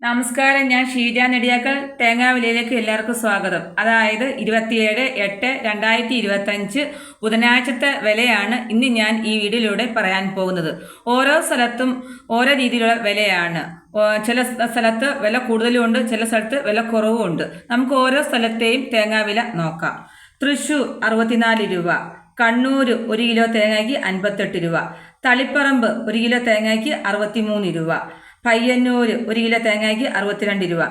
നമസ്കാരം, ഞാൻ ഷീജ നെടിയാക്കൽ. തേങ്ങാവിലയിലേക്ക് എല്ലാവർക്കും സ്വാഗതം. അതായത് 27/8/2025 ബുധനാഴ്ചത്തെ വിലയാണ് ഇന്ന് ഞാൻ ഈ വീഡിയോയിലൂടെ പറയാൻ പോകുന്നത്. ഓരോ സ്ഥലത്തും ഓരോ രീതിയിലുള്ള വിലയാണ്. ചില സ്ഥലത്ത് വില കൂടുതലും ഉണ്ട്, ചില സ്ഥലത്ത് വില കുറവും ഉണ്ട്. നമുക്ക് ഓരോ സ്ഥലത്തെയും തേങ്ങാവില നോക്കാം. തൃശ്ശൂർ 64 രൂപ, കണ്ണൂർ 1 കിലോ തേങ്ങയ്ക്ക് 58 രൂപ, തളിപ്പറമ്പ് 1 കിലോ തേങ്ങയ്ക്ക് 63 രൂപ, പയ്യന്നൂർ 1 കിലോ തേങ്ങയ്ക്ക് 62 രൂപ,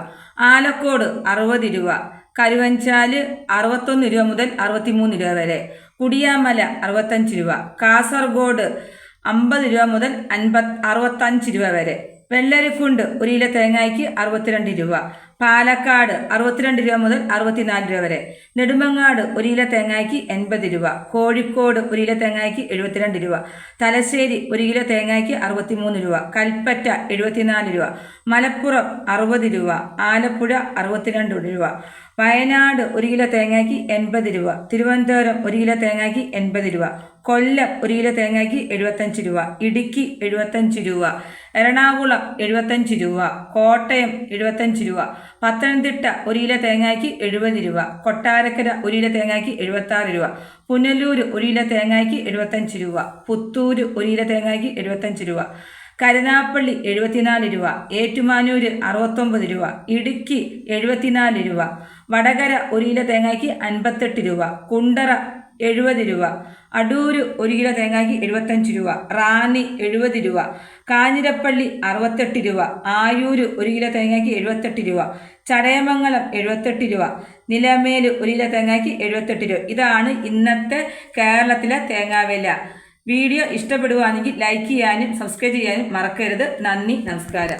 ആലക്കോട് 60 രൂപ, കരുവഞ്ചാല് 61 രൂപ മുതൽ 63 രൂപ വരെ, കുടിയാമല 65 രൂപ, കാസർഗോഡ് 50 രൂപ മുതൽ 65 രൂപ വരെ, വെള്ളരിക്കുണ്ട് 1 കിലോ തേങ്ങയ്ക്ക് 62 രൂപ, പാലക്കാട് 62 രൂപ മുതൽ 64 രൂപ വരെ, നെടുമങ്ങാട് 1 കിലോ തേങ്ങയ്ക്ക് 80 രൂപ, കോഴിക്കോട് 1 കിലോ തേങ്ങയ്ക്ക് 72 രൂപ, തലശ്ശേരി 1 കിലോ തേങ്ങയ്ക്ക് 63 രൂപ, കൽപ്പറ്റ 74 രൂപ, മലപ്പുറം 60 രൂപ, ആലപ്പുഴ 62 രൂപ, വയനാട് 1 കിലോ തേങ്ങയ്ക്ക് 80 രൂപ, തിരുവനന്തപുരം 1 കിലോ തേങ്ങയ്ക്ക് 80 രൂപ, കൊല്ലം 1 കിലോ തേങ്ങയ്ക്ക് 75 രൂപ, ഇടുക്കി 75 രൂപ, എറണാകുളം 75 രൂപ, കോട്ടയം 75 രൂപ, പത്തനംതിട്ട 1 കിലോ തേങ്ങയ്ക്ക് 70 രൂപ, കൊട്ടാരക്കര 1 കിലോ തേങ്ങയ്ക്ക് 76 രൂപ, പുനലൂർ 1 കിലോ തേങ്ങയ്ക്ക് 75 രൂപ, പുത്തൂർ 1 കിലോ തേങ്ങയ്ക്ക് 75 രൂപ, കരുനാപ്പള്ളി 74 രൂപ, ഏറ്റുമാനൂർ 69 രൂപ, ഇടുക്കി 74 രൂപ, വടകര 1 കിലോ തേങ്ങയ്ക്ക് 58 രൂപ, കുണ്ടറ 70 രൂപ, അടൂർ 1 കിലോ തേങ്ങയ്ക്ക് 75 രൂപ, റാന്നി 70 രൂപ, കാഞ്ഞിരപ്പള്ളി 68 രൂപ, ആയൂർ 1 കിലോ തേങ്ങയ്ക്ക് 78 രൂപ, ചടയമംഗലം 78 രൂപ, നിലമേൽ 1 കിലോ തേങ്ങയ്ക്ക് 78 രൂപ. ഇതാണ് ഇന്നത്തെ കേരളത്തിലെ തേങ്ങാവില. വീഡിയോ ഇഷ്ടപ്പെടുകയാണെങ്കിൽ ലൈക്ക് ചെയ്യാനും സബ്സ്ക്രൈബ് ചെയ്യാനും മറക്കരുത്. നന്ദി, നമസ്കാരം.